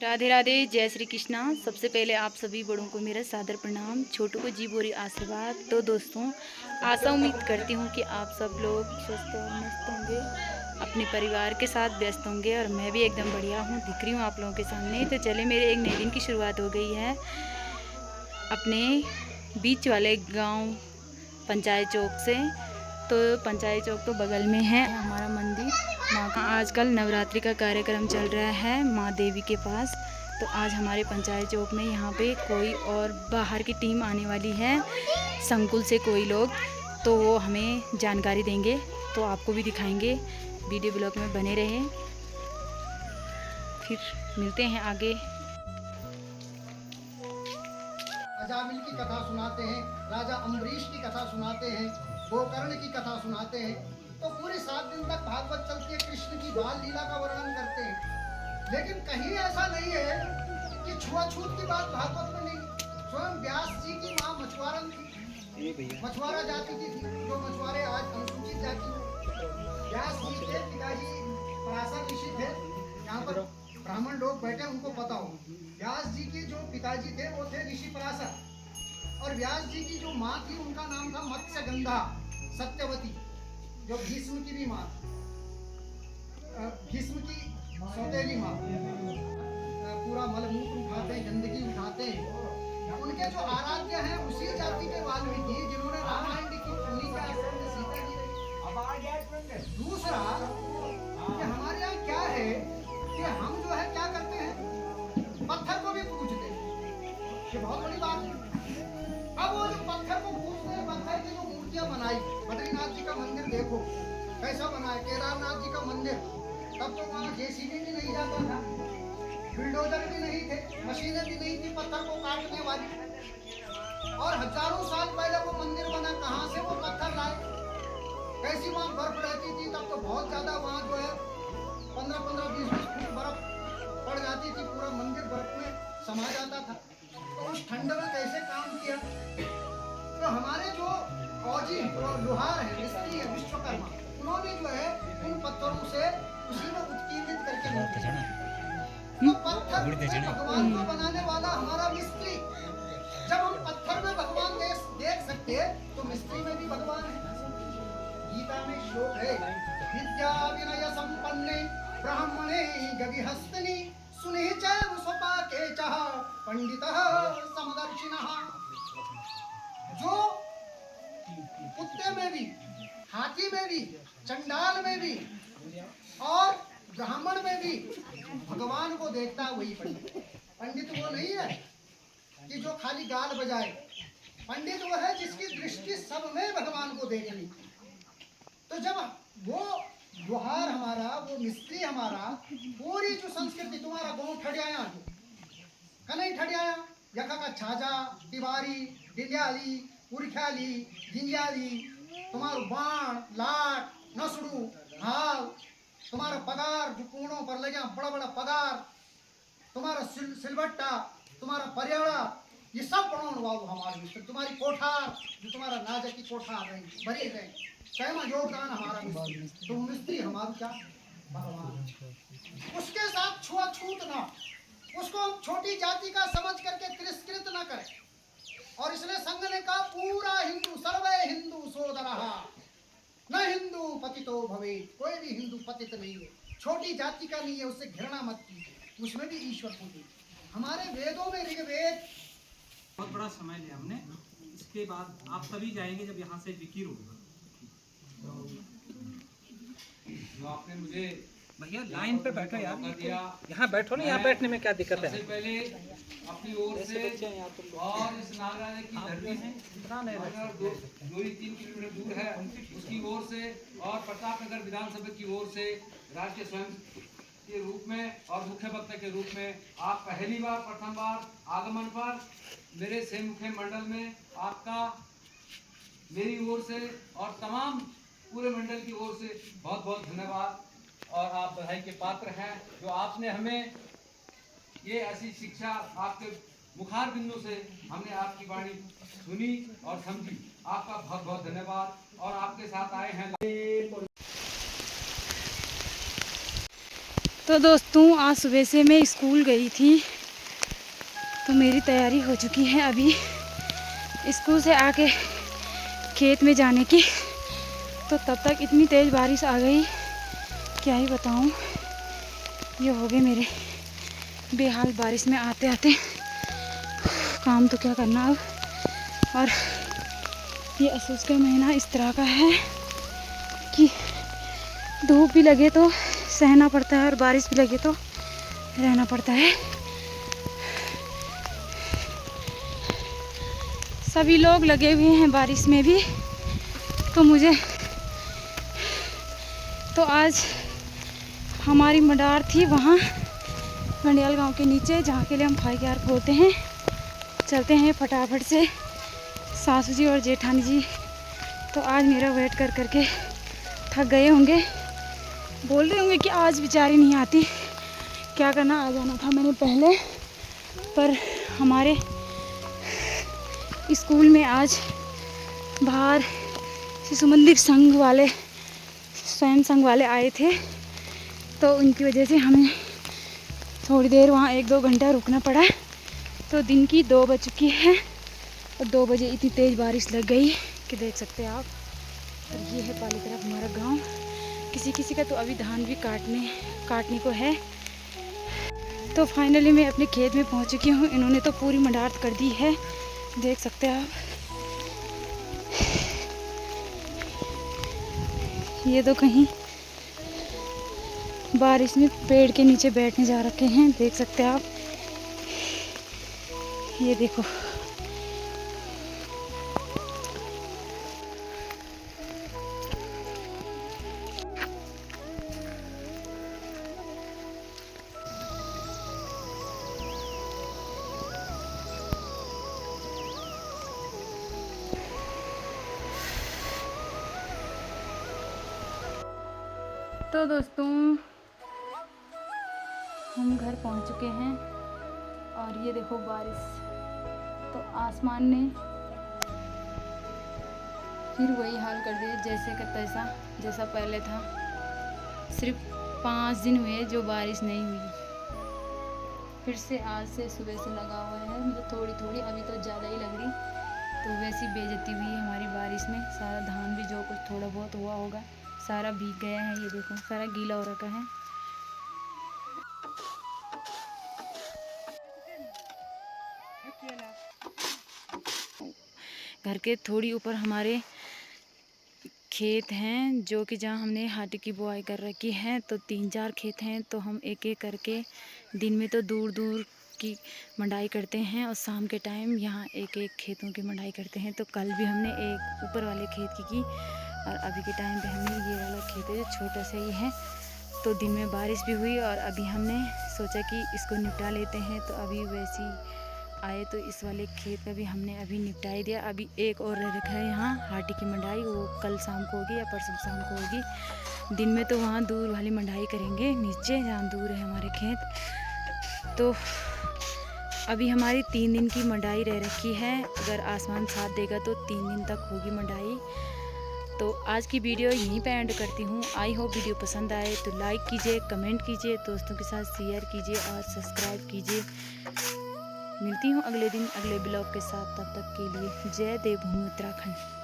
राधे राधे, जय श्री कृष्णा। सबसे पहले आप सभी बड़ों को मेरा सादर प्रणाम, छोटों को जी बोरी आशीर्वाद। तो दोस्तों, आशा उम्मीद करती हूँ कि आप सब लोग स्वस्थ और मस्त होंगे, अपने परिवार के साथ व्यस्त होंगे, और मैं भी एकदम बढ़िया हूँ, दिख रही हूँ आप लोगों के सामने। तो चले, मेरे एक नए दिन की शुरुआत हो गई है अपने बीच वाले गांव पंचायत चौक से। तो पंचायत चौक तो बगल में है हमारा मंदिर, माँ का आजकल नवरात्रि का कार्यक्रम चल रहा है माँ देवी के पास। तो आज हमारे पंचायत चौक में यहाँ पे कोई और बाहर की टीम आने वाली है, संकुल से कोई लोग, तो वो हमें जानकारी देंगे, तो आपको भी दिखाएंगे। वीडियो ब्लॉग में बने रहें, फिर मिलते हैं आगे। अजामिल की कथा सुनाते हैं, राजा अम्बरीश की कथा सुनाते हैं, गोकर्ण की कथा सुनाते हैं। तो पूरे 7 दिन तक भागवत चलती है, कृष्ण की बाल लीला का वर्णन करते हैं। लेकिन कहीं ऐसा नहीं है कि छुआछूत की बात भागवत में नहीं। स्वयं व्यास जी की माँ मछुआरन थी, मछुआरा जाति की थी, जो मछुआरे आज अनुसूचित जाति में। व्यास जी के पिताजी पराशर ऋषि थे। यहाँ पर ब्राह्मण लोग बैठे, उनको पता हो। व्यास जी के जो पिताजी थे वो थे ऋषि पराशर, और व्यास जी की जो माँ थी उनका नाम था मत्स्यगंधा सत्यवती, जो भीष्म की भी माँ, भीष्म की सौतेली माँ। पूरा मलमूत्र उठाते हैं, गंदगी उठाते हैं। उनके जो आराध्य हैं उसी जाति के वाल्मीकि, जिन्होंने रामायण लिखी, उन्हीं के आश्रम में सीता जी रही। दूसरा कि हमारे यहाँ क्या है कि हम जो है क्या करते हैं, पत्थर को भी पूजते हैं। ये बहुत बड़ी बात है। अब वो जो पत्थर को पूजते हैं, पत्थर की जो मूर्तियां बनाई, बद्रीनाथ जी का मंदिर देखो कैसा बना है, केदारनाथ जी का मंदिर, तब तो वहाँ जेसीबी भी नहीं जाता था, बिल्डोजर भी नहीं थे, मशीनें भी नहीं थी पत्थर को काटने वाली। और हजारों साल पहले वो मंदिर बना, कहाँ से वो पत्थर लाए, कैसी वहाँ बर्फ रहती थी। तब तो बहुत ज्यादा वहाँ जो है 15-15, 20-20 फुट बर्फ पड़ जाती थी, पूरा मंदिर बर्फ में समा जाता था। तो उस ठंड में कैसे काम किया। तो हमारे जो फौजी लोहार है, मिस्त्री है, विश्वकर्मा, उन्होंने जो है उन पत्थरों से उसी में उत्कीर्णित करके तो पत्थर में भगवान को बनाने वाला हमारा मिस्त्री। जब हम पत्थर में भगवान देख सकते हैं, तो मिस्त्री में भी भगवान है। गीता में श्लोक है, विद्या विनय संपन्ने ब्राह्मणे गविहस्तिनि सुनि चैव स्वपाके चः पंडितः समदर्शिनः। जो कुत्ते में भी, हाथी में भी, चंडाल में भी और ब्राह्मण में भी भगवान को देखता है, वही पंडित। पंडित वो नहीं है कि जो खाली गाल बजाए, पंडित वो है जिसकी दृष्टि सब में भगवान को देख ली। तो जब वो लोहार हमारा, वो मिस्त्री हमारा, पूरी जो संस्कृति, तुम्हारा गाँव ठडियाया, कनई ठडियाया, यखा का छाजा, तिवारी, डिलियाली, उरख्याली, जिंजियाली, तुम्हारा बाण, लाट, नसड़ू, हाल, तुम्हारा पगार जो कोणों पर लगे बड़ा बड़ा पगार, तुम्हारा सिलबट्टा, तुम्हारा परियाड़ा, ये सब बनौन वाव हमारे मिस्त्री। तुम्हारी कोठार, जो तुम्हारा नाजा की कोठार रही बरी रही, कैमा योगदान हमारा मिस्त्री। तो मिस्त्री हमारा क्या भगवान। उसके साथ छुआछूत ना, उसको हम छोटी जाति का समझ करके तिरस्कृत ना करें। और इसलिए संघ ने कहा, पूरा हिंदू सर्वे हिंदू सोदरहा न हिंदू पतितो भवे। कोई भी हिंदू पतित नहीं है, छोटी जाति का नहीं है, उससे घृणा मत कीजिए, उसमें भी ईश्वर पूजिए। हमारे वेदों में ऋग्वेद, बहुत बड़ा समय लिया हमने। इसके बाद आप तभी जाएंगे जब यहाँ से विकीर होगा। जो आपने मुझे भैया लाइन पे बैठो यार, दिया, यहाँ बैठो ना, यहाँ बैठने में क्या दिक्कत है। सबसे पहले अपनी ओर से और इस नागराजा की धरती से जो 3 किलोमीटर दूर है उसकी ओर से, और प्रतापनगर विधानसभा की ओर से राज्य स्वयं के रूप में और मुख्य वक्ता के रूप में आप पहली बार, प्रथम बार आगमन पर मेरे से मुख्य मंडल में आपका मेरी ओर से और तमाम पूरे मंडल की ओर से बहुत बहुत धन्यवाद। और आप बधाई के पात्र हैं, जो आपने हमें ये ऐसी शिक्षा, आपके मुखार बिंदु से हमने आपकी वाणी सुनी और समझी। आपका बहुत बहुत धन्यवाद। और आपके साथ आए हैं तो दोस्तों आज सुबह से मैं स्कूल गई थी, तो मेरी तैयारी हो चुकी है अभी स्कूल से आके खेत में जाने की। तो तब तक इतनी तेज़ बारिश आ गई, क्या ही बताऊं। ये हो गए मेरे बेहाल बारिश में आते आते। काम तो क्या करना अब। और ये असूस का महीना इस तरह का है कि धूप भी लगे तो सहना पड़ता है और बारिश भी लगे तो रहना पड़ता है। सभी लोग लगे हुए हैं बारिश में भी। तो मुझे तो आज हमारी मडार थी वहाँ गंडियाल गांव के नीचे, जहाँ के लिए हम फाइक्यार बोलते हैं। चलते हैं फटाफट से। सासू जी और जेठानी जी तो आज मेरा वेट कर करके थक गए होंगे, बोल रहे होंगे कि आज बेचारी नहीं आती, क्या करना, आ जाना था मैंने पहले। पर हमारे स्कूल में आज बाहर शिशु मंदिर संघ वाले, स्वयं संघ वाले आए थे, तो उनकी वजह से हमें थोड़ी देर वहाँ 1-2 घंटा रुकना पड़ा। तो दिन की 2 बज चुकी है और 2 बजे इतनी तेज़ बारिश लग गई कि देख सकते हैं आप। और ये है पाली तरफ हमारा गांव। किसी किसी का तो अभी धान भी काटने को है। तो फाइनली मैं अपने खेत में पहुंच चुकी हूँ। इन्होंने तो पूरी मडार कर दी है, देख सकते हैं आप। ये तो कहीं बारिश में पेड़ के नीचे बैठने जा रखे हैं, देख सकते हैं आप। ये देखो, तो दोस्तों हम घर पहुंच चुके हैं और ये देखो बारिश। तो आसमान ने फिर वही हाल कर दिया जैसे का तैसा, जैसा पहले था। सिर्फ 5 दिन हुए जो बारिश नहीं हुई। फिर से आज से सुबह से लगा हुआ है, मतलब थोड़ी थोड़ी, अभी तो ज़्यादा ही लग रही। तो वैसी बेइज्जती हुई है हमारी बारिश में। सारा धान भी जो कुछ थोड़ा बहुत हुआ होगा सारा भीग गया है। ये देखो सारा गीला हो रखा है। घर के थोड़ी ऊपर हमारे खेत हैं, जो कि जहाँ हमने हाटी की बुआई कर रखी है। तो 3-4 खेत हैं, तो हम एक एक करके दिन में तो दूर दूर की मंडाई करते हैं और शाम के टाइम यहाँ एक एक खेतों की मंडाई करते हैं। तो कल भी हमने एक ऊपर वाले खेत की और अभी के टाइम पे हमने ये वाला खेत है जो छोटा सा ही है। तो दिन में बारिश भी हुई और अभी हमने सोचा कि इसको निपटा लेते हैं। तो अभी वैसी आए तो इस वाले खेत का भी हमने अभी निपटाई दिया। अभी एक और रह रखा है यहाँ हाटी की मंडाई, वो कल शाम को होगी या परसों शाम को होगी। दिन में तो वहाँ दूर वाली मंडाई करेंगे नीचे, जहाँ दूर है हमारे खेत। तो अभी हमारी 3 दिन की मंडाई रह रखी है। अगर आसमान साथ देगा तो 3 दिन तक होगी मंडाई। तो आज की वीडियो यहीं पे एंड करती हूँ। आई होप वीडियो पसंद आए तो लाइक कीजिए, कमेंट कीजिए, दोस्तों के साथ शेयर कीजिए और सब्सक्राइब कीजिए। मिलती हूँ अगले दिन अगले ब्लॉग के साथ। तब तक के लिए जय देवभूमि उत्तराखंड।